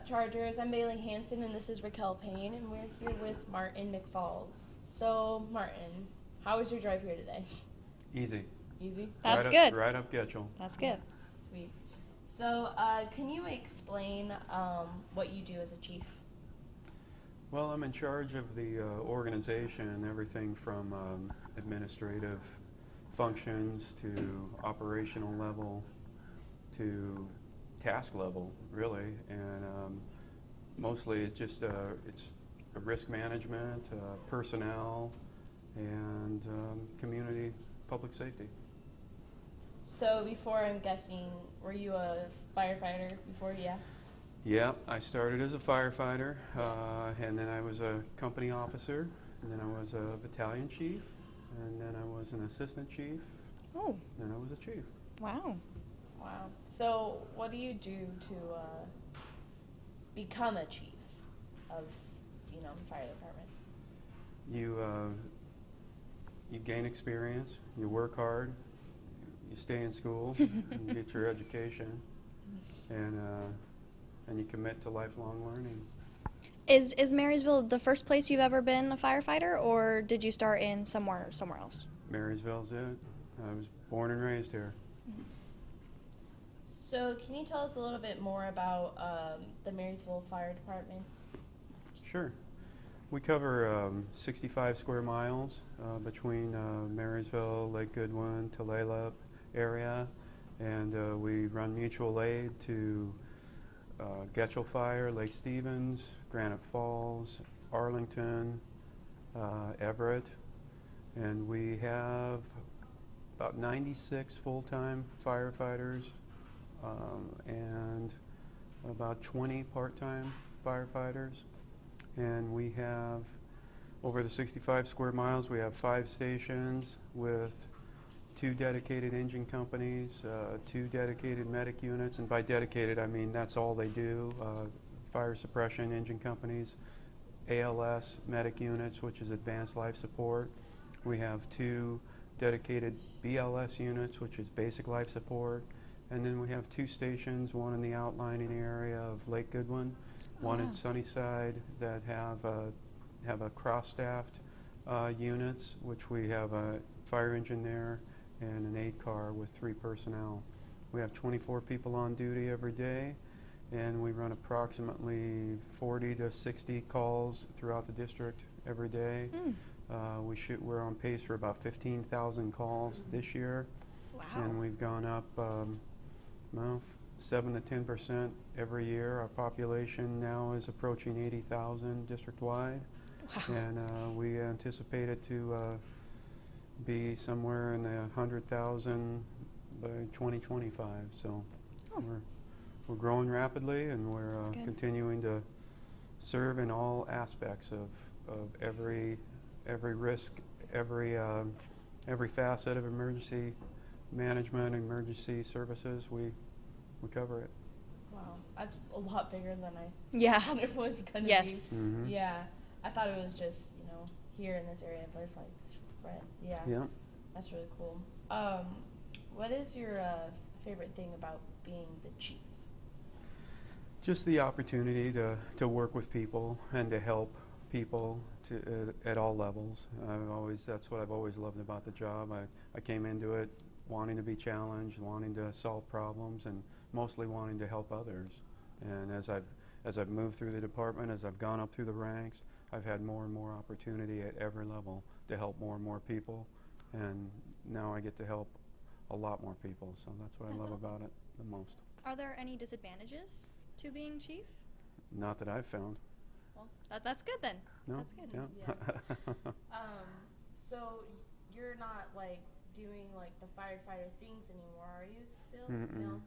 Chargers? I'm Bailey Hansen, and this is Raquel Payne, and we're here with Martin McFalls. So, Martin, how was your drive here today? Easy. Easy? That's good. Right up Getchell. That's good. Sweet. So, can you explain what you do as a chief? Well, I'm in charge of the organization, everything from administrative functions to operational level to task level, really, and mostly it's just it's risk management, personnel, and community public safety. So before, I'm guessing, were you a firefighter before? Yeah. Yeah, I started as a firefighter, and then I was a company officer, and then I was a battalion chief, and then I was an assistant chief, Oh, and then I was a chief. wow. Wow. So what do you do to become a chief of, the fire department? You gain experience, you work hard, you stay in school, you get your education, and you commit to lifelong learning. Is Marysville the first place you've ever been a firefighter, or did you start in somewhere else? Marysville's it. I was born and raised here. So can you tell us a little bit more about the Marysville Fire Department? Sure. We cover 65 square miles between Marysville, Lake Goodwin, Tulalip area, and we run mutual aid to Getchell Fire, Lake Stevens, Granite Falls, Arlington, Everett, and we have about 96 full-time firefighters and about 20 part-time firefighters. And we have, over the 65 square miles, we have 5 stations with 2 dedicated engine companies, 2 dedicated medic units, and by dedicated I mean that's all they do, fire suppression engine companies, ALS medic units, which is advanced life support. We have 2 dedicated BLS units, which is basic life support, and then we have 2 stations, one in the outlining area of Lake Goodwin, one in Sunnyside that have a cross-staffed units, which we have a fire engine there and an aid car with 3 personnel. We have 24 people on duty every day, and we run approximately 40 to 60 calls throughout the district every day. We're on pace for about 15,000 calls this year. Wow. And we've gone up 7 to 10% every year. Our population now is approaching 80,000 district-wide. Wow. And we anticipate it to be somewhere in the 100,000 by 2025. So we're growing rapidly, and we're continuing to serve in all aspects of every risk, every facet of emergency management, emergency services. We cover it. Wow, that's a lot bigger than I Yeah. thought it was going to Yes. be. Mm-hmm. Yeah, I thought it was just, here in this area, but it's like spread. Yeah. Yeah. That's really cool. What is your favorite thing about being the chief? Just the opportunity to work with people and to help people at all levels. That's what I've always loved about the job. I came into it wanting to be challenged, wanting to solve problems, and mostly wanting to help others. And as I've moved through the department, as I've gone up through the ranks, I've had more and more opportunity at every level to help more and more people. And now I get to help a lot more people, so that's what I love about it the most. Are there any disadvantages to being chief? Not that I've found. Well, that's good then. No? That's good. Yeah. So you're not doing the firefighter things anymore, are you still? Mm-mm. No.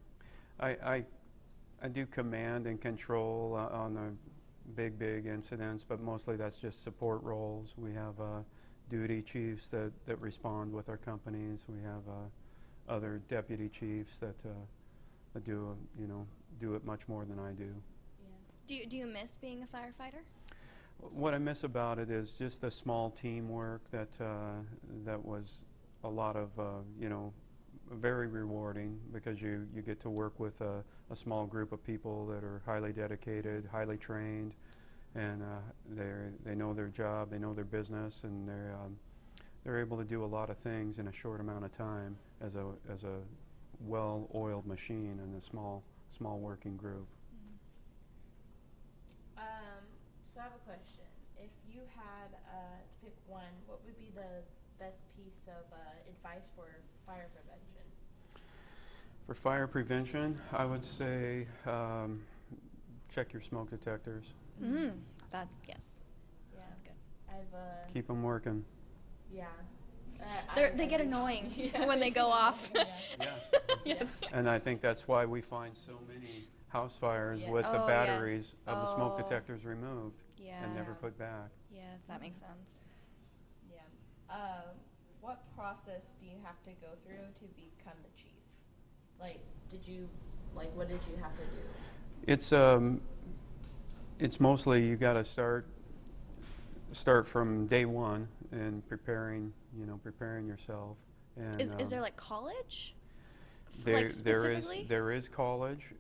I do command and control on the big incidents, but mostly that's just support roles. We have duty chiefs that respond with our companies. We have other deputy chiefs that do it much more than I do. Yeah. Do you miss being a firefighter? What I miss about it is just the small teamwork that was a lot of very rewarding because you get to work with a small group of people that are highly dedicated, highly trained, and they know their job, they know their business, and they're able to do a lot of things in a short amount of time as a well-oiled machine in a small working group. So I have a question. If you had to pick one, what would be the best piece of advice for fire prevention? For fire prevention, I would say check your smoke detectors. Mm-hmm. Yes. Yeah, That's good. I've Keep them working. yeah. They get annoying when they go off. Yeah. Yes. Yes. And I think that's why we find so many house fires with the Oh, batteries of the smoke Oh. detectors removed Yeah. and never put back. Yeah, that makes sense. Yeah. What process do you have to go through to become the chief? What did you have to do? It's mostly you got to start from day one and preparing yourself. And Is there like college? there Specifically? is college.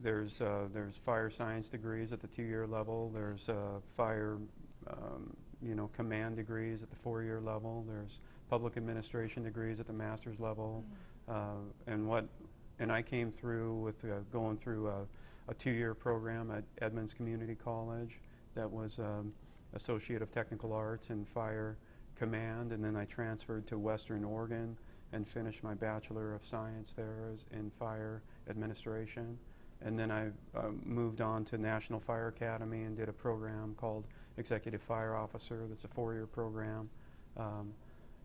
There's fire science degrees at the 2-year level. There's fire command degrees at the 4-year level. There's public administration degrees at the master's level. And I came through with going through a 2-year program at Edmonds Community College that was Associate of Technical Arts in Fire Command, and then I transferred to Western Oregon and finished my Bachelor of Science there in Fire Administration. And then I moved on to National Fire Academy and did a program called Executive Fire Officer. That's a 4-year program,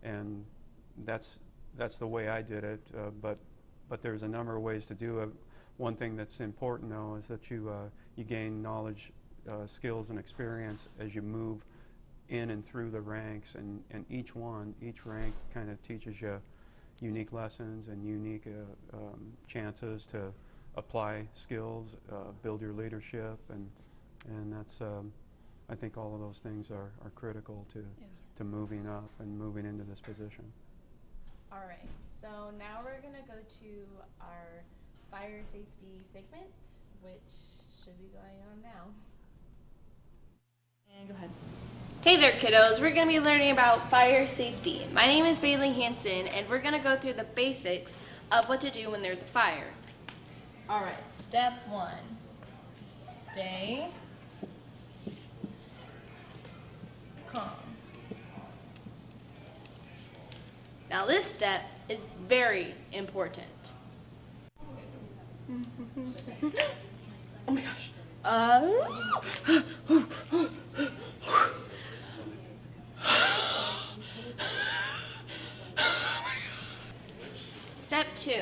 and that's the way I did it. But there's a number of ways to do it. One thing that's important, though, is that you gain knowledge, skills, and experience as you move in and through the ranks, and each rank kind of teaches you unique lessons and unique chances to apply skills, build your leadership, and that's I think all of those things are critical to moving up and moving into this position. All right. So now we're gonna go to our fire safety segment, which should be going on now. And go ahead. Hey there, kiddos. We're going to be learning about fire safety. My name is Bailey Hanson, and we're going to go through the basics of what to do when there's a fire. All right, step 1. Stay calm. Now this step is very important. Oh my gosh. Step 2.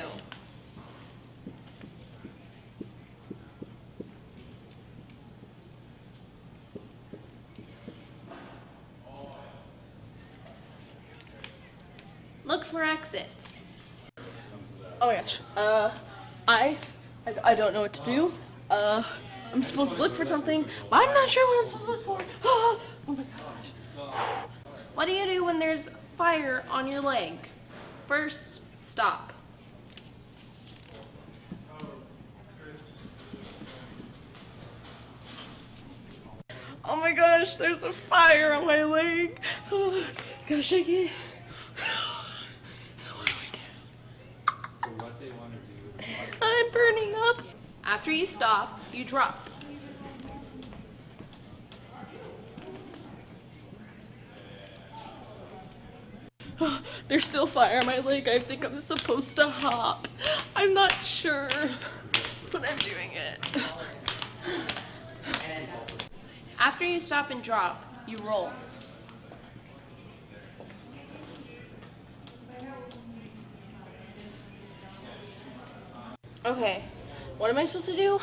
Look for exits. Oh my gosh. I don't know what to do. I'm supposed to look for something, but I'm not sure what I'm supposed to look for. Oh my gosh. What do you do when there's fire on your leg? First, stop. Oh my gosh, there's a fire on my leg. Oh, gosh, I can't. What do I do? I'm burning up. After you stop, you drop. Oh, there's still fire on my leg. I think I'm supposed to hop. I'm not sure, but I'm doing it. After you stop and drop, you roll. Okay, what am I supposed to do?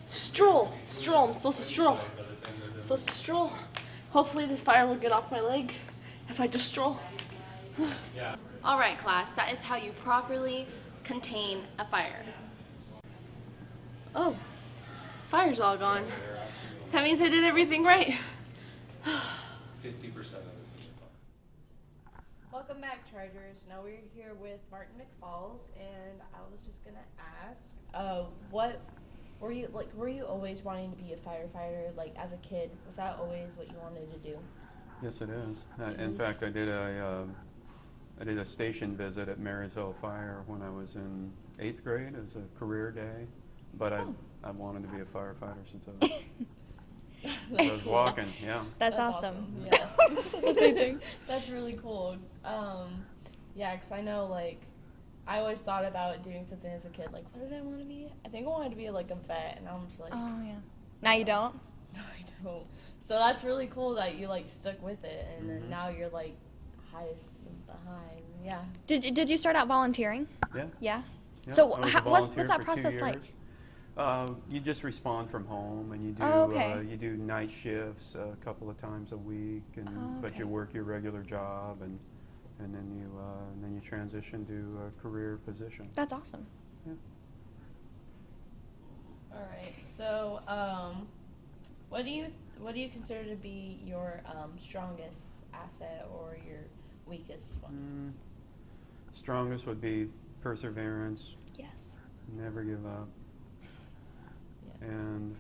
Stroll. I'm supposed to stroll. Hopefully this fire will get off my leg if I just stroll. All right, class, that is how you properly contain a fire. Oh, fire's all gone. That means I did everything right. 50% of this is fire. Welcome back, Chargers. Now we're here with Martin McFalls, and I was just gonna ask, what were you like? Were you always wanting to be a firefighter? Like as a kid, was that always what you wanted to do? Yes, it is. In fact, I did a station visit at Marysville Fire when I was in 8th grade as a career day, but I wanted to be a firefighter since I was walking. Yeah. That's awesome. Yeah. Amazing. That's really cool. Yeah, 'cause I know, like, I always thought about doing something as a kid. Like, what did I want to be? I think I wanted to be, like, a vet, and I'm just like... Oh, yeah. Now you don't? No, I don't. So that's really cool that you, like, stuck with it, and then now you're, like, highest behind. Yeah. Did you start out volunteering? Yeah. Yeah? Yeah, So I was a what's volunteer that for 2 process like? years. You just respond from home, and you do you do night shifts a couple of times a week, and but you work your regular job, and then you transition to a career position. That's awesome. Yeah. All right. So, what do you consider to be your strongest asset or your weakest one? Strongest would be perseverance. Yes. Never give up. Yeah. And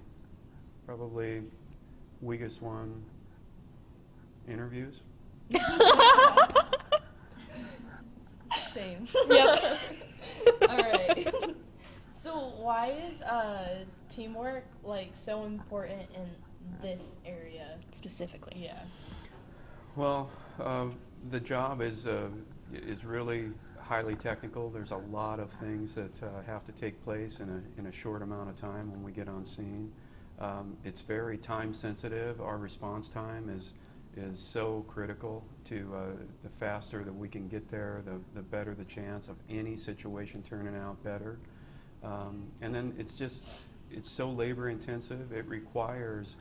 probably weakest one, interviews. Same. Yep. All right. So why is teamwork like so important in this area? Specifically. Yeah. Well, the job is really highly technical. There's a lot of things that have to take place in a short amount of time when we get on scene. It's very time sensitive. Our response time is so critical to the faster that we can get there, the better the chance of any situation turning out better. And then it's so labor intensive. It requires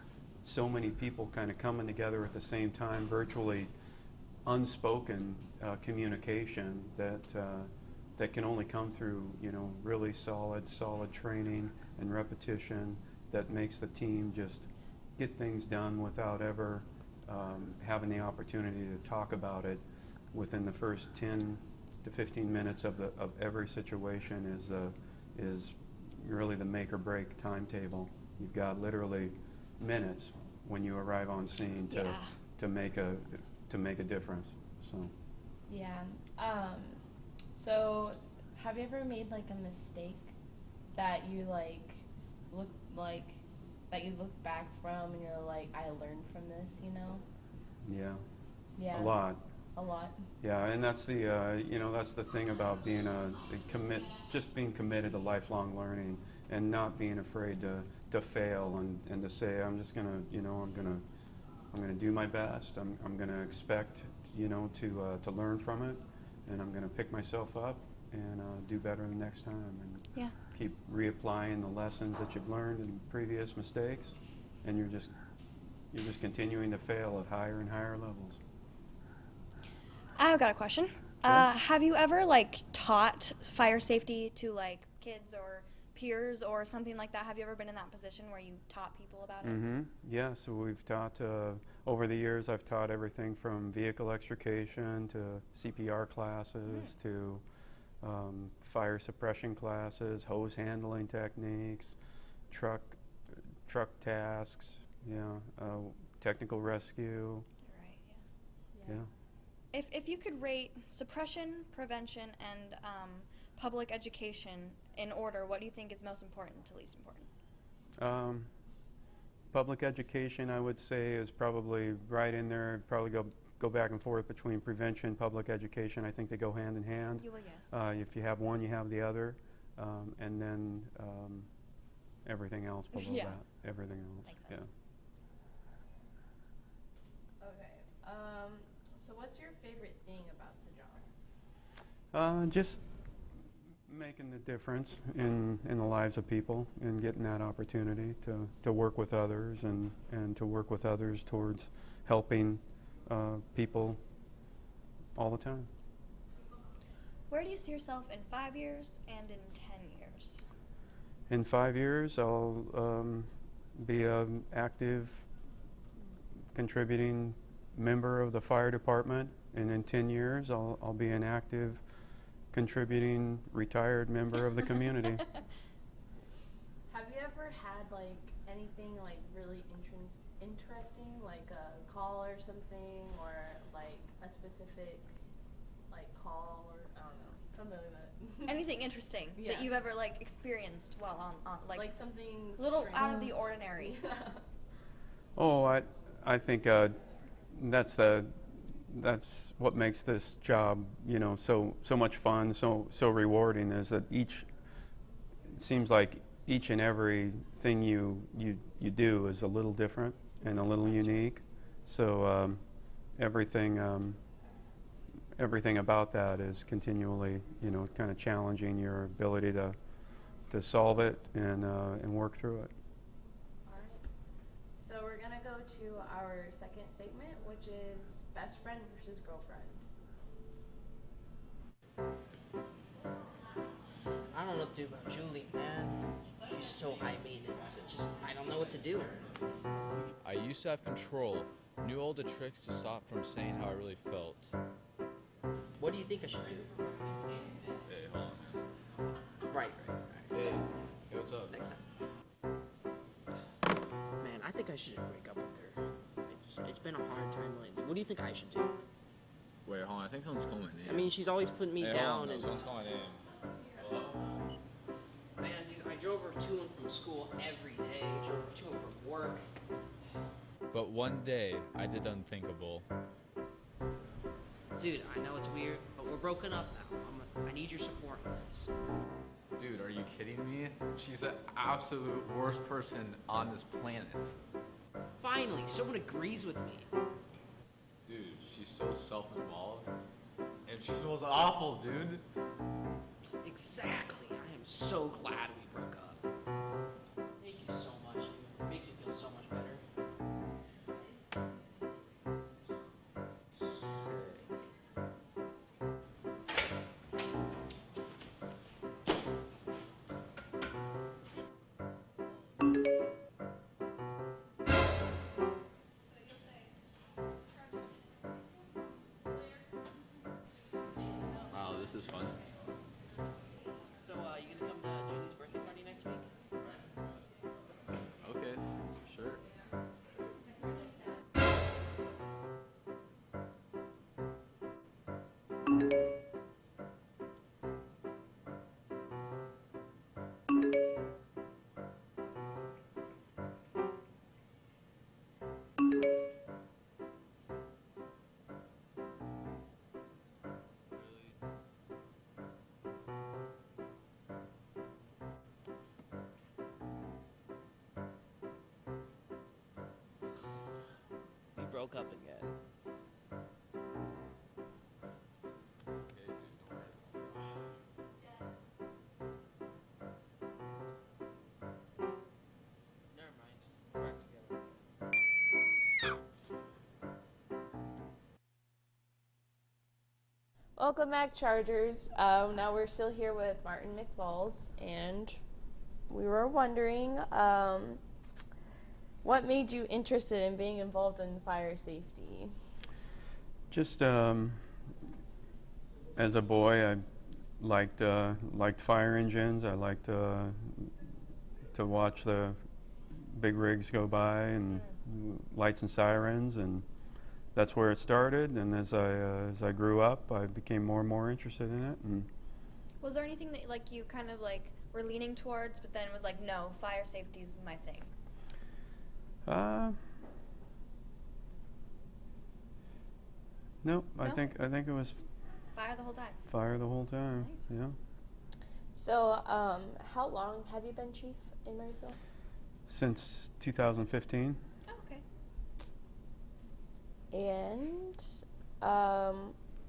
so many people kind of coming together at the same time, virtually unspoken communication that can only come through really solid training and repetition that makes the team just get things done without ever having the opportunity to talk about it within the first 10 to 15 minutes of every situation is really the make or break timetable. You've got literally minutes when you arrive on scene to make a difference. So. Yeah. So have you ever made like a mistake that you look back from and you're like, I learned from this, Yeah. Yeah. A lot. Yeah, and that's the thing about being being committed to lifelong learning and not being afraid to fail and to say I'm just gonna I'm gonna do my best. I'm gonna expect to learn from it, and I'm gonna pick myself up and do better the next time, and keep reapplying the lessons that you've learned in previous mistakes, and you're just continuing to fail at higher and higher levels. I've got a question. Yeah. Have you ever taught fire safety to kids or peers or something like that? Have you ever been in that position where you taught people about it? Yeah, so we've taught, over the years I've taught everything from vehicle extrication to CPR classes to fire suppression classes, hose handling techniques, truck tasks, technical rescue. Right, Yeah. If you could rate suppression, prevention, and public education in order, what do you think is most important to least important? Public education, I would say, is probably right in there. I'd probably go back and forth between prevention and public education. I think they go hand in hand. You will, yes. If you have one, you have the other, and then everything else below that. Everything else. Makes sense. Okay. So what's your favorite thing about the job? Just making the difference in the lives of people and getting that opportunity to work with others and to work with others towards helping people all the time. Where do you see yourself in 5 years and in 10 years? In 5 years, I'll be an active, contributing member of the fire department, and in 10 years, I'll be an active, contributing, retired member of the community. Have you ever had like anything like really interesting, like a call or something, or like a specific like call, or I don't know, something like that? Anything interesting Yeah. that you've ever like experienced while on Like something little strange. out of the ordinary? Oh, I think that's what makes this job, so much fun, so rewarding. Is that it seems like each and every thing you do is a little different and a little unique. So everything about that is continually, kind of challenging your ability to solve it and work through it. Alright. So we're gonna go to our second segment, which is best friend versus girlfriend. I don't know what to do about Julie, man. She's so high maintenance. It's just, I don't know what to do. I used to have control, knew all the tricks to stop from saying how I really felt. What do you think I should do? Hey, hold on, man. Right. Hey, what's up? Next time. Man, I think I should break up with her. It's been a hard time lately. What do you think I should do? Wait, hold on, I think someone's calling my name. I mean, she's always putting me Hey, down hold on, and... someone's calling my name. Hello? Man, dude, I drove her to and from school every day. Drove her to and from work. But one day, I did the unthinkable. Dude, I know it's weird, but we're broken up now. I need your support on this. Dude, are you kidding me? She's the absolute worst person on this planet. Finally, someone agrees with me. Dude, she's so self-involved. And she smells awful, dude. Exactly. I am so glad we broke up. Thank you so much, dude. It makes me feel so much better. Wow, this is fun. So, you gonna come to Julie's birthday party next week? Okay, sure. We broke up again. Never mind. We're back together. Welcome back, Chargers. Now we're still here with Martin McFalls, and we were wondering what made you interested in being involved in fire safety? Just as a boy, I liked fire engines. I liked to watch the big rigs go by and lights and sirens, and that's where it started. And as I grew up, I became more and more interested in it. And Was there anything that like you kind of like were leaning towards, but then was like, no, fire safety's my thing? No, I No? think it was Fire the whole time. fire the whole time. Nice. Yeah, So, how long have you been chief in Marysville? since 2015. Oh, okay. And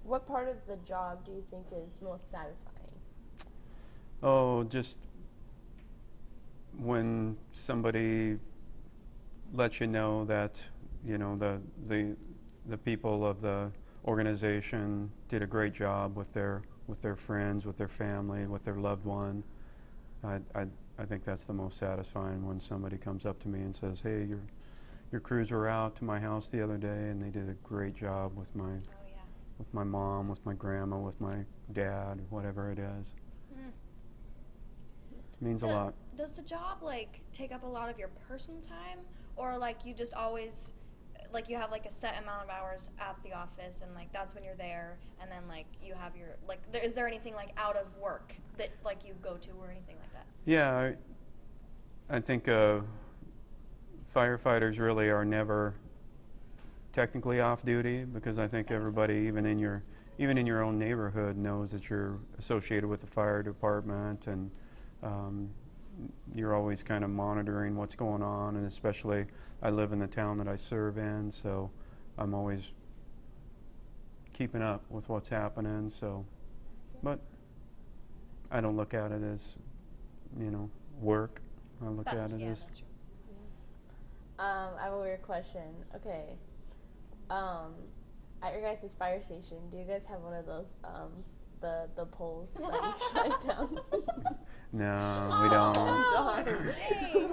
what part of the job do you think is most satisfying? Oh, just when somebody lets you know that the people of the organization did a great job with their friends, with their family, with their loved one. I think that's the most satisfying, when somebody comes up to me and says, "Hey, your crews were out to my house the other day, and they did a great job with Oh yeah. my mom, with my grandma, with my dad, whatever it is. Mm. It means a lot. Does the job like take up a lot of your personal time, or like you just always like you have like a set amount of hours at the office and like that's when you're there, and then like you have your like is there anything like out of work that like you go to or anything like that? Yeah, I think firefighters really are never technically off duty, because I think everybody, even in your own neighborhood, knows that you're associated with the fire department, and you're always kind of monitoring what's going on. And especially, I live in the town that I serve in, so I'm always keeping up with what's happening. So, but I don't look at it as, work. I look at it as. That's true. I have a weird question. Okay. At your guys' fire station, do you guys have one of those, the poles that you slide down? No, we don't. Darn. Dang.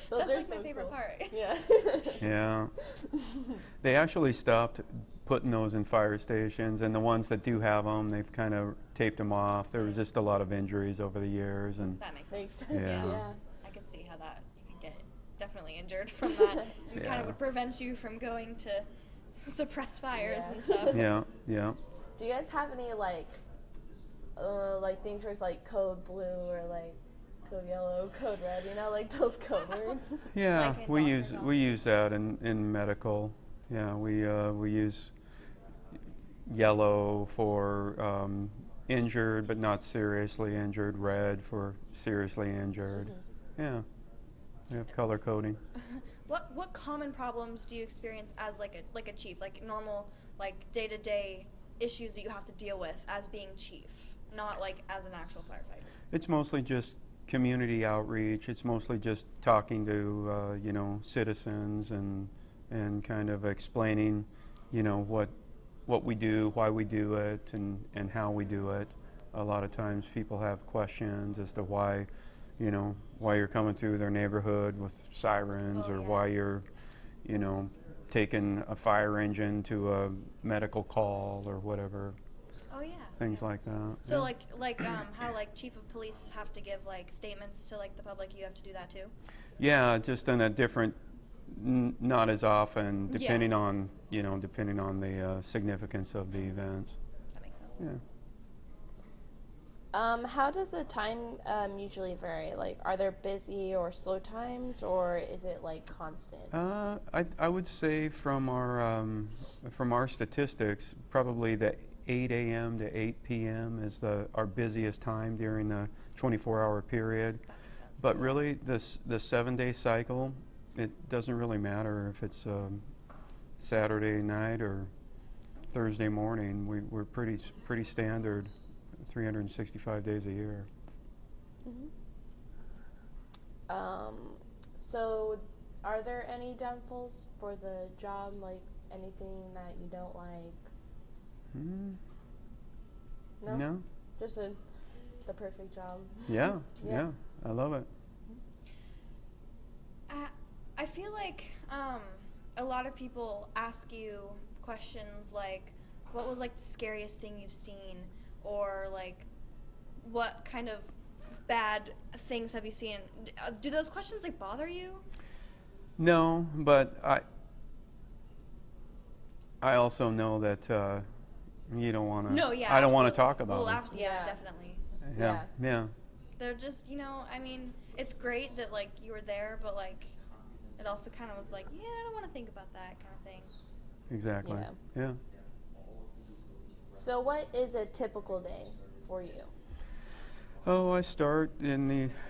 Those That's are like so my favorite cool. part. Yeah. Yeah. They actually stopped putting those in fire stations, and the ones that do have them, they've kind of taped them off. There was just a lot of injuries over the years, and That makes Makes sense. sense. Yeah. Yeah. I could see how that you could get definitely injured from that. And kind Yeah. of would prevent you from going to suppress fires Yeah. and stuff. yeah, yeah. Do you guys have any like things where it's like code blue or like code yellow, code red? You know, like those code words. Yeah, Like in we doctor's use that in medical. Yeah, we use yellow for injured but not seriously injured, red for seriously injured. Yeah, we have color coding. What common problems do you experience as like a chief, like normal like day-to-day issues that you have to deal with as being chief, not like as an actual firefighter? It's mostly just community outreach. It's mostly just talking to citizens and kind of explaining, what we do, why we do it, and how we do it. A lot of times people have questions as to why you're coming through their neighborhood with sirens, Oh, or yeah. why you're, taking a fire engine to a medical call or whatever, Oh yeah. things like that. So Yeah. like how like chief of police have to give like statements to like the public, you have to do that too? Yeah, just in a different, not as often, Yeah. depending on the significance of the events. That makes sense. Yeah. How does the time usually vary? Like, are there busy or slow times, or is it like constant? I would say from our statistics, probably the 8 a.m. to 8 p.m. is our busiest time during the 24-hour period. That makes sense. But really, the 7-day cycle, it doesn't really matter if it's Saturday night or Thursday morning. We're pretty standard, 365 days a year. So, are there any downfalls for the job? Like anything that you don't like? No. Just the perfect job. Yeah, Yeah. yeah, I love it. I feel like a lot of people ask you questions like, what was like the scariest thing you've seen, or like, what kind of bad things have you seen? Do those questions like bother you? No, but I also know that you don't want to. No, yeah. I don't want to absolutely. talk about Well, them. yeah, Yeah. definitely. Yeah, yeah. They're just, I mean, it's great that like you were there, but like, it also kind of was like, yeah, I don't want to think about that kind of thing. Exactly. Yeah. Yeah. So, what is a typical day for you? Oh, I start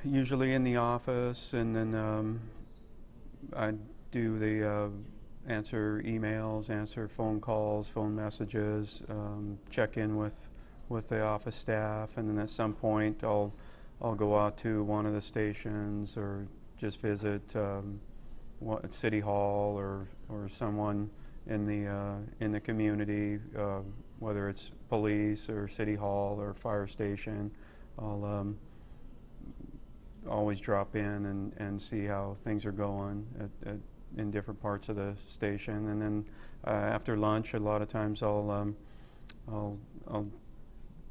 usually in the office, and then I do the answer emails, answer phone calls, phone messages, check in with the office staff, and then at some point I'll go out to one of the stations or just visit City Hall or someone in the community, whether it's police or City Hall or fire station. I'll always drop in and see how things are going in different parts of the station. And then after lunch, a lot of times I'll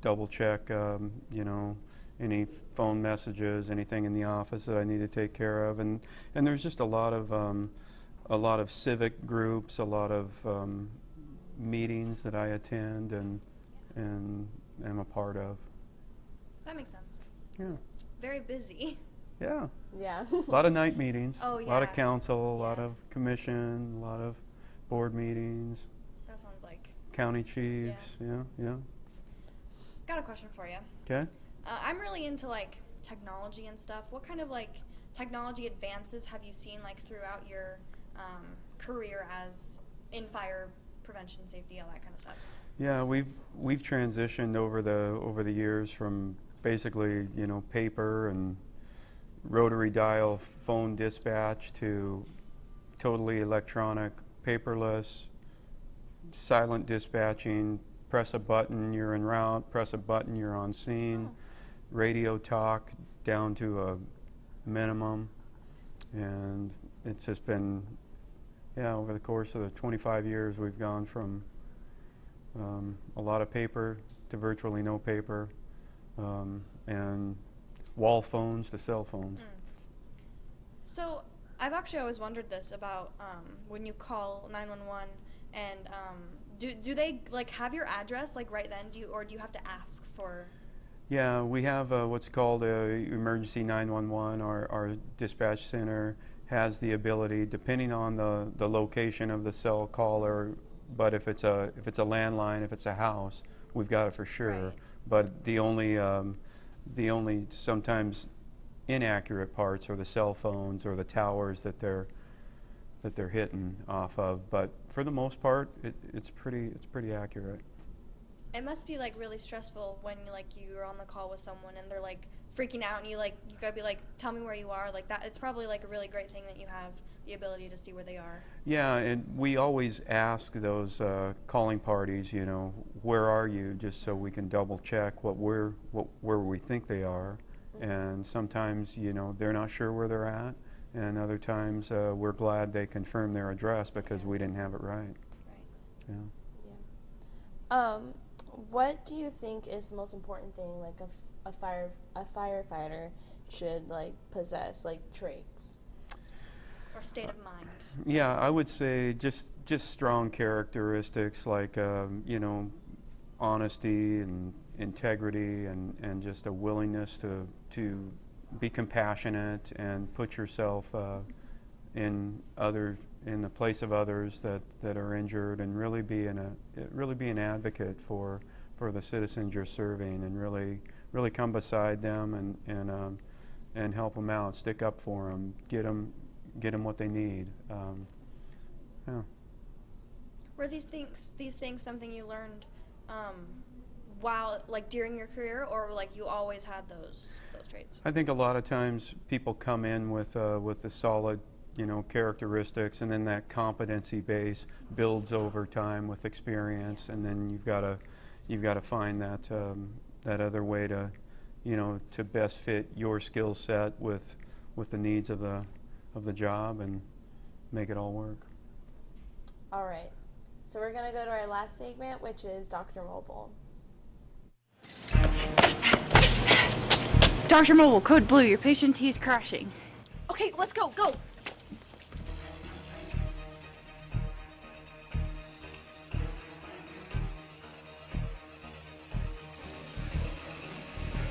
double check, you know, any phone messages, anything in the office that I need to take care of. And there's just a lot of civic groups, a lot of meetings that I attend and am a part of. That makes sense. Yeah. Very busy. Yeah. Yeah. A lot of night meetings. Oh, A lot of yeah. council, a lot Yeah. of commission, a lot of board meetings, That sounds like. county chiefs. Yeah. Got a question for you. Okay. I'm really into like technology and stuff. What kind of like technology advances have you seen like throughout your career as in fire prevention, safety, all that kind of stuff? Yeah, we've transitioned over the years from basically, you know, paper and rotary dial phone dispatch to totally electronic, paperless, silent dispatching. Press a button, you're en route. Press a button, you're on scene. Oh. Radio talk down to a minimum, and it's just been, yeah, over the course of the 25 years, we've gone from a lot of paper to virtually no paper, and wall phones to cell phones. So I've actually always wondered this about when you call 911 and do they like have your address like right then? Do you have to ask for? Yeah, we have what's called emergency 911. Our dispatch center has the ability, depending on the location of the cell caller. But if it's a landline, if it's a house, we've got it for sure. Right. But the only sometimes inaccurate parts are the cell phones or the towers that they're hitting off of. But for the most part, it's pretty accurate. It must be like really stressful when you're on the call with someone and they're like freaking out and you gotta be like, tell me where you are, like that. It's probably like a really great thing that you have the ability to see where they are. Yeah, and we always ask those calling parties, you know, where are you, just so we can double check where we think they are. And sometimes, you know, they're not sure where they're at, and other times we're glad they confirmed their address because we didn't have it right. Right. Yeah. What do you think is the most important thing like a firefighter should like possess, like traits? Or state of mind. Yeah, I would say just strong characteristics like you know, honesty and integrity and just a willingness to be compassionate and put yourself in the place of others that are injured, and really be an advocate for the citizens you're serving, and really come beside them and help them out, stick up for them, get them what they need. Yeah. Were these things something you learned while like during your career, or like you always had those traits? I think a lot of times people come in with the solid, you know, characteristics, and then that competency base builds over time with experience, and then you've got to find that other way to, you know, to best fit your skill set with the needs of the job and make it all work. All right. So we're going to go to our last segment, which is Dr. Mobile. Dr. Mobile, code blue, your patient T is crashing. Okay, let's go.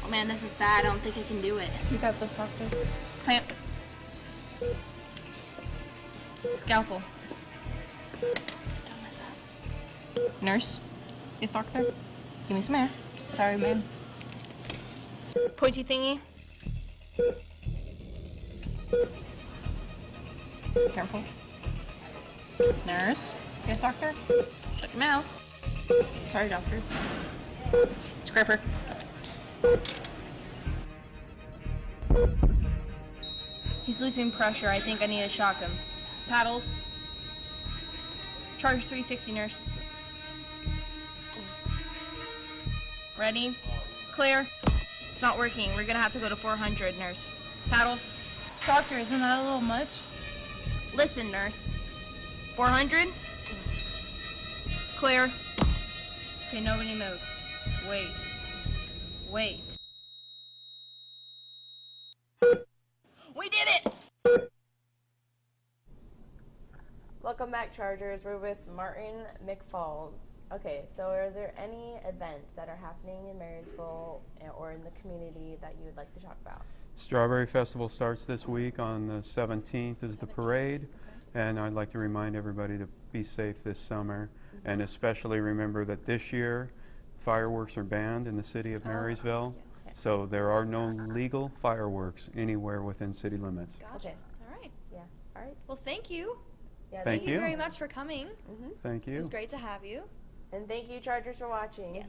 Oh man, this is bad. I don't think I can do it. You got this, doctor. Clamp. Scalpel. Nurse. Yes, doctor. Give me some air. Sorry, ma'am. Pointy thingy. Careful. Nurse. Yes, doctor. Shut your mouth. Sorry, doctor. Scraper. He's losing pressure. I think I need to shock him. Paddles. Charge 360, nurse. Ready? Clear. It's not working. We're gonna have to go to 400, nurse. Paddles. Doctor, isn't that a little much? Listen, nurse. 400? Clear. Okay, nobody move. Wait. Wait. We did it! Welcome back, Chargers. We're with Martin McFalls. Okay, so are there any events that are happening in Marysville or in the community that you would like to talk about? Strawberry Festival starts this week. On the 17th is the parade, and I'd like to remind everybody to be safe this summer, and especially remember that this year fireworks are banned in the city of Marysville, so there are no legal fireworks anywhere within city limits. Gotcha. Okay. All right. Yeah. All right. Well, thank you. Yeah. Thank Thank you you. very much for coming. Thank It you. was great to have you. And thank you, Chargers, for watching. Yes.